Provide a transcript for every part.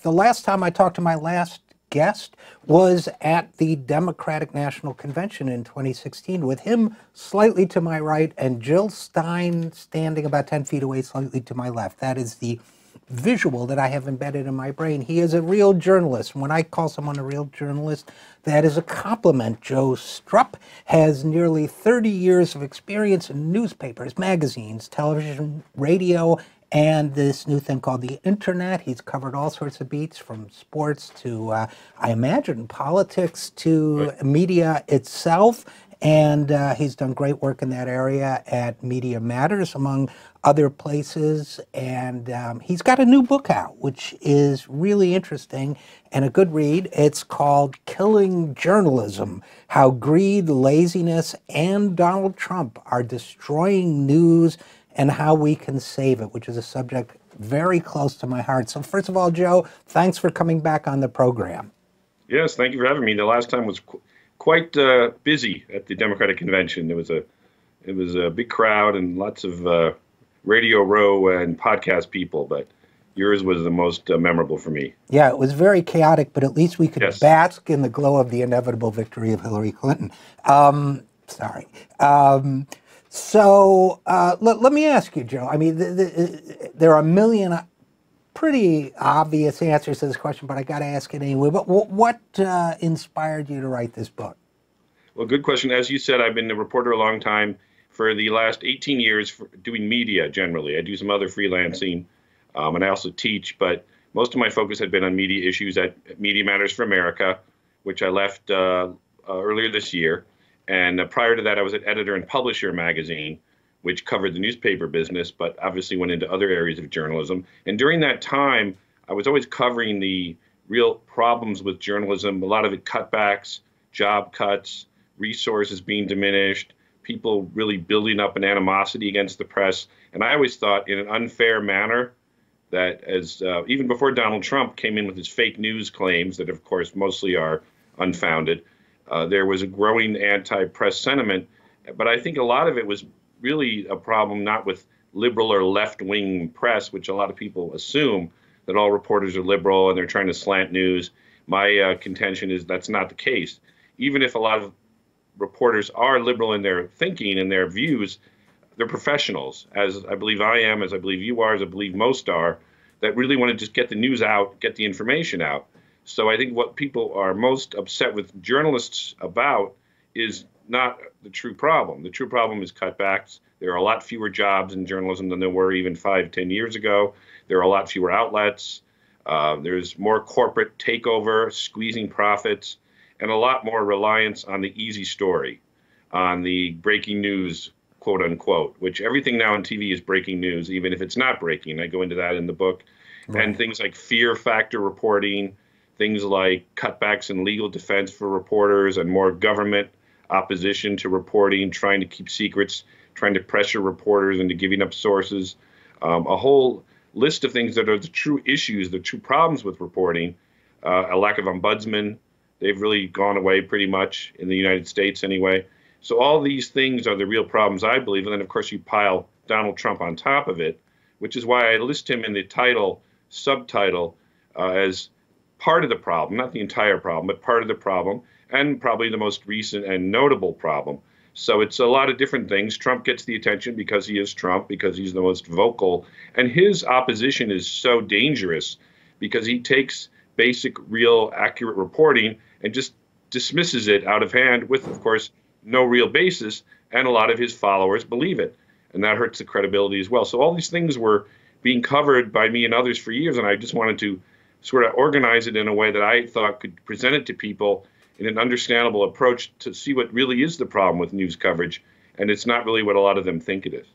the last time I talked to my last guest was at the Democratic National Convention in 2016 with him slightly to my right and Jill Stein standing about 10 feet away slightly to my left. That is the visual that I have embedded in my brain. He is a real journalist. When I call someone a real journalist, that is a compliment. Joe Strupp has nearly 30 years of experience in newspapers, magazines, television, radio, and this new thing called the internet. He's covered all sorts of beats from sports to, I imagine, politics to media itself. And he's done great work in that area at Media Matters, among other places. And he's got a new book out, which is really interesting and a good read. It's called Killing Journalism: How Greed, Laziness, and Donald Trump Are Destroying News and How We Can Save It, which is a subject very close to my heart. So first of all, Joe, thanks for coming back on the program. Yes, thank you for having me. The last time was quite busy at the Democratic Convention. It was a big crowd and lots of Radio Row and podcast people, but yours was the most memorable for me. Yeah, it was very chaotic, but at least we could bask in the glow of the inevitable victory of Hillary Clinton. Sorry. So let me ask you, Joe. I mean, there are a million pretty obvious answers to this question, but I got to ask it anyway. But what inspired you to write this book? Well, good question. As you said, I've been a reporter a long time. For the last 18 years, doing media generally. I do some other freelancing, and I also teach, but most of my focus had been on media issues at Media Matters for America, which I left earlier this year. And prior to that, I was an editor and publisher magazine, which covered the newspaper business, but obviously went into other areas of journalism. And during that time, I was always covering the real problems with journalism, a lot of it cutbacks, job cuts, resources being diminished, people really building up an animosity against the press. And I always thought in an unfair manner that as even before Donald Trump came in with his fake news claims that, of course, mostly are unfounded, there was a growing anti-press sentiment. But I think a lot of it was really a problem not with liberal or left-wing press, which a lot of people assume that all reporters are liberal and they're trying to slant news. My contention is that's not the case. Even if a lot of reporters are liberal in their thinking and their views, they're professionals, as I believe I am, as I believe you are, as I believe most are, that really want to just get the news out, get the information out. So I think what people are most upset with journalists about is not the true problem. The true problem is cutbacks. There are a lot fewer jobs in journalism than there were even 5, 10 years ago. There are a lot fewer outlets. There's more corporate takeover, squeezing profits, and a lot more reliance on the easy story, on the breaking news, quote unquote, which everything now on TV is breaking news, even if it's not breaking. I go into that in the book. Right. And things like fear factor reporting, things like cutbacks in legal defense for reporters and more government opposition to reporting, trying to keep secrets, trying to pressure reporters into giving up sources, a whole list of things that are the true issues, the true problems with reporting, a lack of ombudsman. They've really gone away pretty much in the United States anyway. So all these things are the real problems, I believe. And then, of course, you pile Donald Trump on top of it, which is why I list him in the subtitle, as part of the problem, not the entire problem, but part of the problem, and probably the most recent and notable problem. So it's a lot of different things. Trump gets the attention because he is Trump, because he's the most vocal. And his opposition is so dangerous because he takes basic, real, accurate reporting and just dismisses it out of hand with, of course, no real basis, and a lot of his followers believe it, and that hurts the credibility as well. So all these things were being covered by me and others for years, and I just wanted to sort of organize it in a way that I thought could present it to people in an understandable approach to see what really is the problem with news coverage, and it's not really what a lot of them think it is.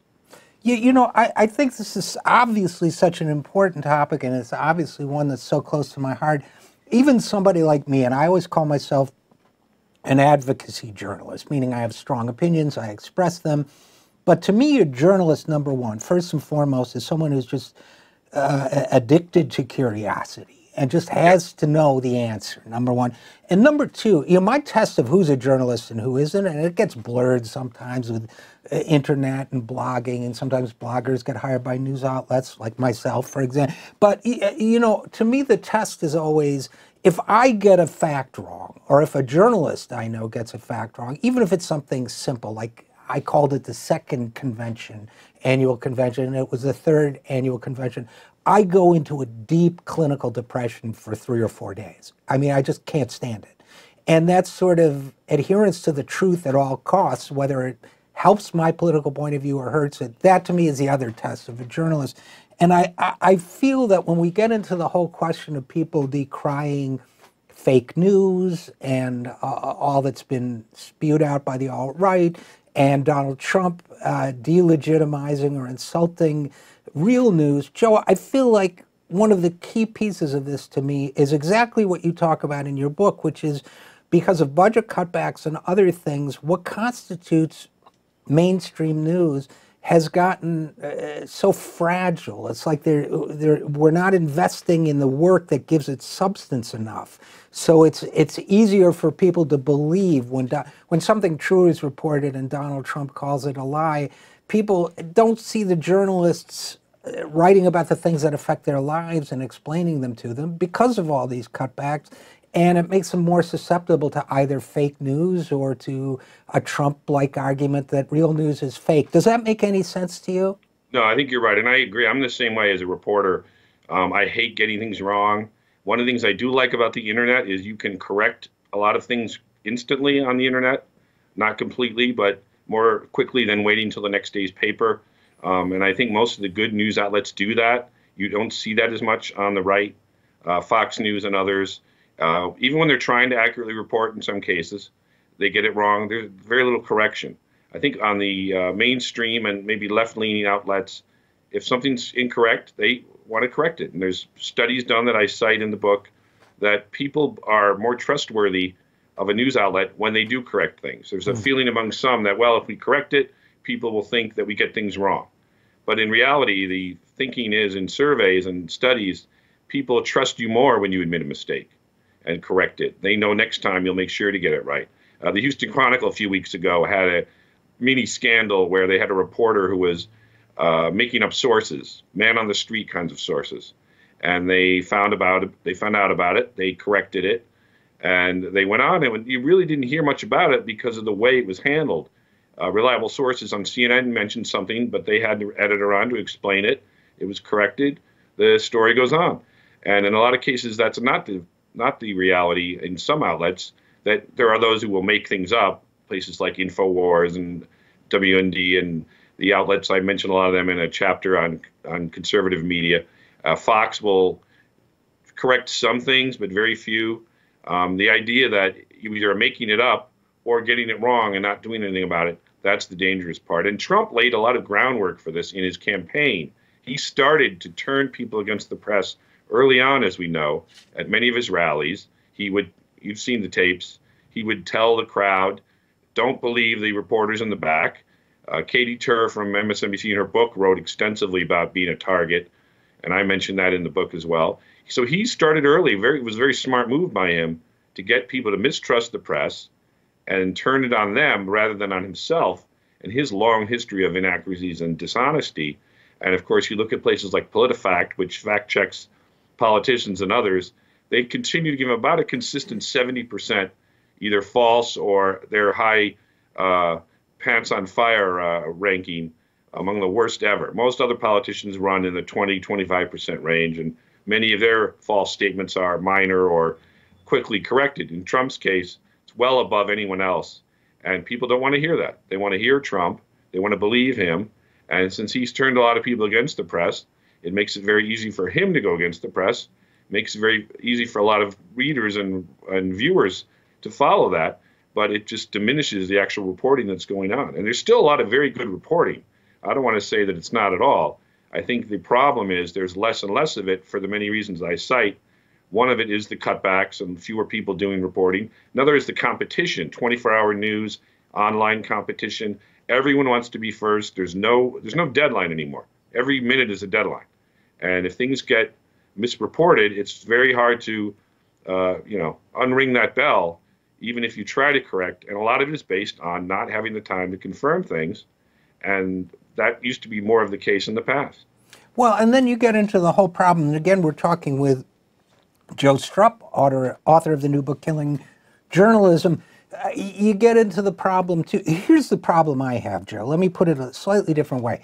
You know, I think this is obviously such an important topic, and it's obviously one that's so close to my heart. Even somebody like me, and I always call myself an advocacy journalist, meaning I have strong opinions, I express them. But to me, a journalist, number one, first and foremost, is someone who's just addicted to curiosity. and just has to know the answer, number one. And number two, my test of who's a journalist and who isn't, and it gets blurred sometimes with internet and blogging, and sometimes bloggers get hired by news outlets like myself, for example. But, to me, the test is always, if I get a fact wrong, or if a journalist I know gets a fact wrong, even if it's something simple, like I called it the second annual convention, and it was the third annual convention, I go into a deep clinical depression for 3 or 4 days. I mean, I just can't stand it. And that sort of adherence to the truth at all costs, whether it helps my political point of view or hurts it, that to me is the other test of a journalist. And I feel that when we get into the whole question of people decrying fake news and all that's been spewed out by the alt-right, and Donald Trump delegitimizing or insulting real news, Joe, I feel like one of the key pieces of this to me is exactly what you talk about in your book, which is because of budget cutbacks and other things, what constitutes mainstream news has gotten so fragile. It's like we're not investing in the work that gives it substance enough. So it's easier for people to believe when something true is reported and Donald Trump calls it a lie. People don't see the journalists writing about the things that affect their lives and explaining them to them because of all these cutbacks. And it makes them more susceptible to either fake news or to a Trump-like argument that real news is fake. Does that make any sense to you? No, I think you're right. And I agree. I'm the same way as a reporter. I hate getting things wrong. One of the things I do like about the internet is you can correct a lot of things instantly on the internet. Not completely, but more quickly than waiting till the next day's paper. And I think most of the good news outlets do that. You don't see that as much on the right, Fox News and others. Even when they're trying to accurately report in some cases, they get it wrong. There's very little correction. I think on the mainstream and maybe left-leaning outlets, if something's incorrect, they want to correct it. And there's studies done that I cite in the book that people are more trustworthy of a news outlet when they do correct things. There's a feeling among some that, well, if we correct it, people will think that we get things wrong. But in reality, the thinking is in surveys and studies, people trust you more when you admit a mistake and correct it. They know next time you'll make sure to get it right. The Houston Chronicle a few weeks ago had a mini scandal where they had a reporter who was making up sources, man on the street kinds of sources, and they found out about it. They corrected it, and they went on. And you really didn't hear much about it because of the way it was handled. Reliable sources on CNN mentioned something, but they had the editor on to explain it. It was corrected. The story goes on, and in a lot of cases, that's not the reality in some outlets, that there are those who will make things up, places like InfoWars and WND and the outlets. I mentioned a lot of them in a chapter on conservative media. Fox will correct some things, but very few. The idea that you either are making it up or getting it wrong and not doing anything about it, that's the dangerous part. And Trump laid a lot of groundwork for this in his campaign. He started to turn people against the press early on, as we know, at many of his rallies. You've seen the tapes, he would tell the crowd, don't believe the reporters in the back. Katie Tur from MSNBC in her book wrote extensively about being a target, and I mentioned that in the book as well. So he started early. It was a very smart move by him to get people to mistrust the press and turn it on them rather than on himself and his long history of inaccuracies and dishonesty. And of course, you look at places like PolitiFact, which fact checks politicians and others, they continue to give about a consistent 70% either false or their high pants on fire ranking among the worst ever. Most other politicians run in the 20-25% range, and many of their false statements are minor or quickly corrected. In Trump's case, it's well above anyone else, and people don't want to hear that. They want to hear Trump. They want to believe him, and since he's turned a lot of people against the press, it makes it very easy for him to go against the press. Makes it very easy for a lot of readers and viewers to follow that, but it just diminishes the actual reporting that's going on. And there's still a lot of very good reporting. I don't want to say that it's not at all. I think the problem is there's less and less of it for the many reasons I cite. One of it is the cutbacks and fewer people doing reporting. Another is the competition, 24-hour news, online competition. Everyone wants to be first. There's no deadline anymore. Every minute is a deadline. And if things get misreported, it's very hard to, unring that bell, even if you try to correct. And a lot of it is based on not having the time to confirm things. And that used to be more of the case in the past. Well, and then you get into the whole problem. And again, we're talking with Joe Strupp, author of the new book, Killing Journalism. You get into the problem, too. Here's the problem I have, Joe. Let me put it a slightly different way.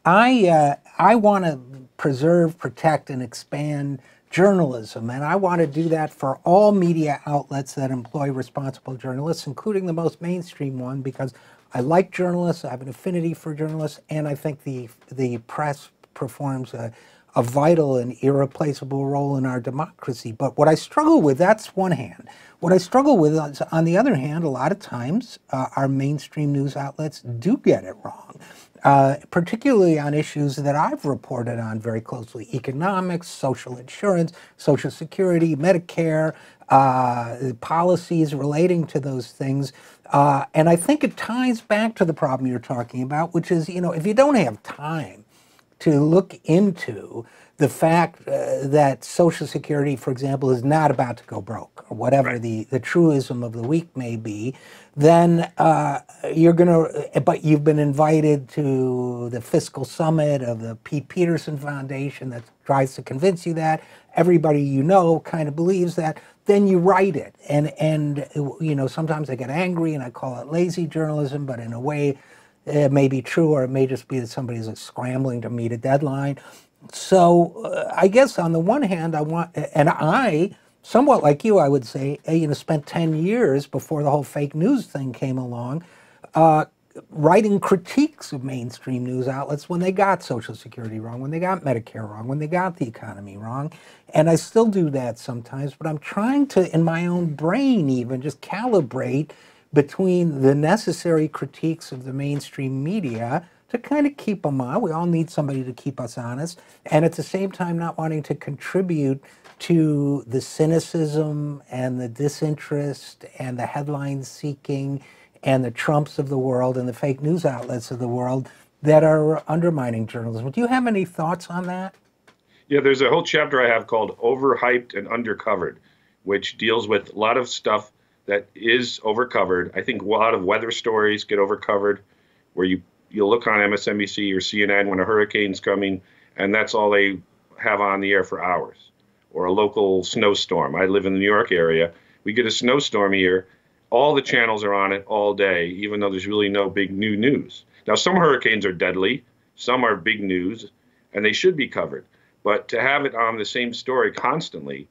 I want to preserve, protect, and expand journalism, and I want to do that for all media outlets that employ responsible journalists, including the most mainstream one, because I like journalists, I have an affinity for journalists, and I think the press performs a vital and irreplaceable role in our democracy. But what I struggle with, that's one hand. What I struggle with is, on the other hand, a lot of times our mainstream news outlets do get it wrong, particularly on issues that I've reported on very closely: economics, social insurance, Social Security, Medicare, policies relating to those things. And I think it ties back to the problem you're talking about, which is, if you don't have time to look into the fact that Social Security, for example, is not about to go broke, or whatever the truism of the week may be, then but you've been invited to the fiscal summit of the Pete Peterson Foundation that tries to convince you that. Everybody kind of believes that. Then you write it. And sometimes I get angry and I call it lazy journalism, but in a way, it may be true, or it may just be that somebody's scrambling to meet a deadline. So I guess on the one hand, I, somewhat like you, I would say, spent 10 years before the whole fake news thing came along, writing critiques of mainstream news outlets when they got Social Security wrong, when they got Medicare wrong, when they got the economy wrong. And I still do that sometimes, but I'm trying to, in my own brain even, just calibrate between the necessary critiques of the mainstream media to kind of keep them on. We all need somebody to keep us honest. And at the same time, not wanting to contribute to the cynicism and the disinterest and the headline seeking and the Trumps of the world and the fake news outlets of the world that are undermining journalism. Do you have any thoughts on that? Yeah, there's a whole chapter I have called Overhyped and Undercovered, which deals with a lot of stuff that is overcovered. I think a lot of weather stories get overcovered, where you'll look on MSNBC or CNN when a hurricane's coming, and that's all they have on the air for hours. Or a local snowstorm. I live in the New York area. We get a snowstorm here. All the channels are on it all day, even though there's really no big new news. Now, some hurricanes are deadly. Some are big news, and they should be covered. But to have it on the same story constantly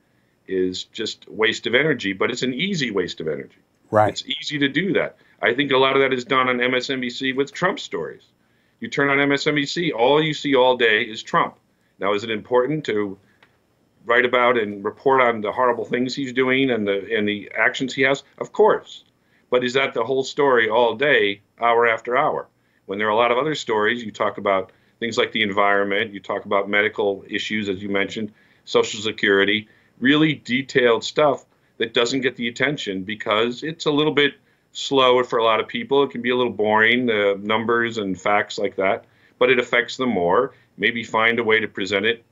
is just a waste of energy, but it's an easy waste of energy. Right. It's easy to do that. I think a lot of that is done on MSNBC with Trump stories. You turn on MSNBC, all you see all day is Trump. Now, is it important to write about and report on the horrible things he's doing and the actions he has? Of course. But is that the whole story all day, hour after hour? When there are a lot of other stories, you talk about things like the environment, you talk about medical issues, as you mentioned, Social Security, really detailed stuff that doesn't get the attention because it's a little bit slow for a lot of people. It can be a little boring, the numbers and facts like that, but it affects them more. Maybe find a way to present it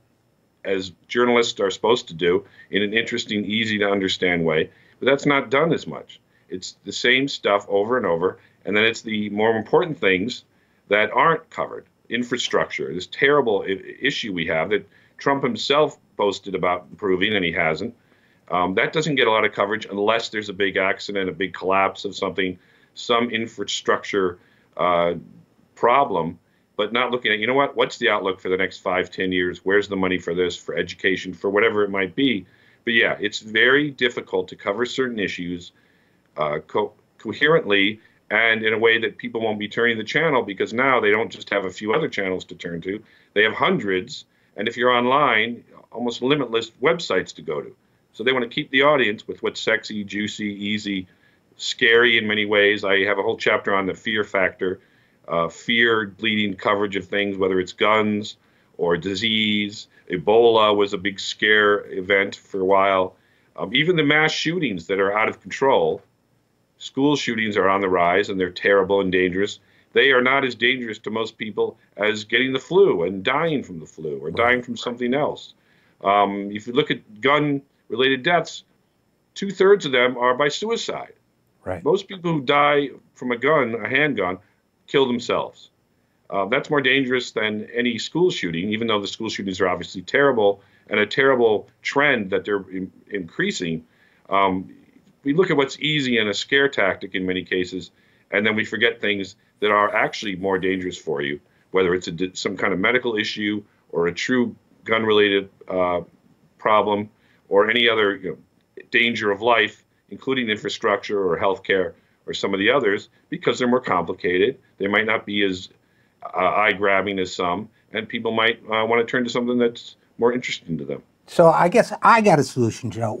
as journalists are supposed to do in an interesting, easy to understand way. But that's not done as much. It's the same stuff over and over. And then it's the more important things that aren't covered. Infrastructure, this terrible issue we have that Trump himself boasted about improving, and he hasn't. That doesn't get a lot of coverage unless there's a big accident, a big collapse of something, some infrastructure problem, but not looking at, what's the outlook for the next 5, 10 years? Where's the money for this, for education, for whatever it might be? But yeah, it's very difficult to cover certain issues coherently and in a way that people won't be turning the channel, because now they don't just have a few other channels to turn to. They have hundreds. And if you're online, almost limitless websites to go to. So they want to keep the audience with what's sexy, juicy, easy, scary in many ways. I have a whole chapter on the fear factor, fear bleeding coverage of things, whether it's guns or disease. Ebola was a big scare event for a while. Even the mass shootings that are out of control, school shootings are on the rise, and they're terrible and dangerous. They are not as dangerous to most people as getting the flu and dying from the flu or dying from something else. If you look at gun-related deaths, 2/3 of them are by suicide. Right. Most people who die from a gun, a handgun, kill themselves. That's more dangerous than any school shooting, even though the school shootings are obviously terrible and a terrible trend that they're increasing. We look at what's easy and a scare tactic in many cases, and then we forget things that are actually more dangerous for you, whether it's some kind of medical issue or a true gun-related problem or any other danger of life, including infrastructure or healthcare or some of the others, because they're more complicated. They might not be as eye-grabbing as some, and people might want to turn to something that's more interesting to them. So I guess I got a solution, Joe.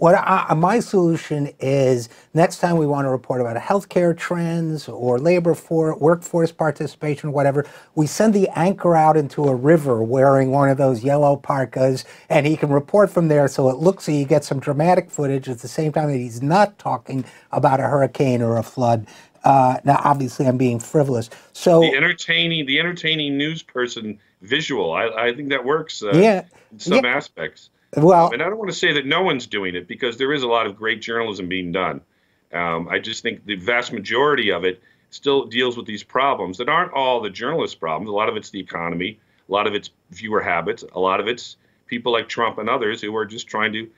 My solution is next time we want to report about healthcare trends or workforce participation, whatever, we send the anchor out into a river wearing one of those yellow parkas, and he can report from there so it looks like he gets some dramatic footage at the same time that he's not talking about a hurricane or a flood. Now, obviously, I'm being frivolous. So the entertaining news person visual, I think that works in some aspects. Well, and I don't want to say that no one's doing it, because there is a lot of great journalism being done. I just think the vast majority of it still deals with these problems that aren't all the journalists' problems. A lot of it's the economy, a lot of it's viewer habits, a lot of it's people like Trump and others who are just trying to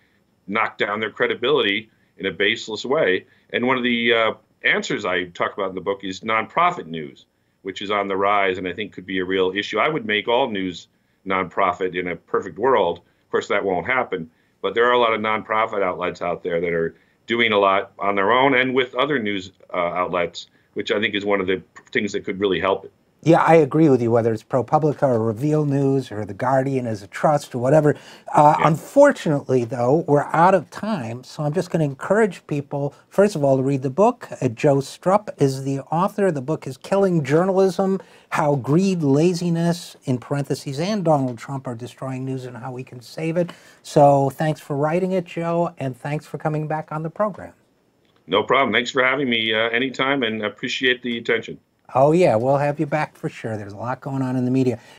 knock down their credibility in a baseless way. And one of the answers I talk about in the book is nonprofit news, which is on the rise and I think could be a real issue. I would make all news nonprofit in a perfect world. Of course, that won't happen, but there are a lot of nonprofit outlets out there that are doing a lot on their own and with other news outlets, which I think is one of the things that could really help it. Yeah, I agree with you, whether it's ProPublica or Reveal News or The Guardian as a trust or whatever. Unfortunately, though, we're out of time, so I'm just going to encourage people, first of all, to read the book. Joe Strupp is the author. The book is Killing Journalism, How Greed, Laziness, in parentheses, and Donald Trump are destroying news and how we can save it. So thanks for writing it, Joe, and thanks for coming back on the program. No problem. Thanks for having me anytime, and appreciate the attention. Oh, yeah, we'll have you back for sure. There's a lot going on in the media.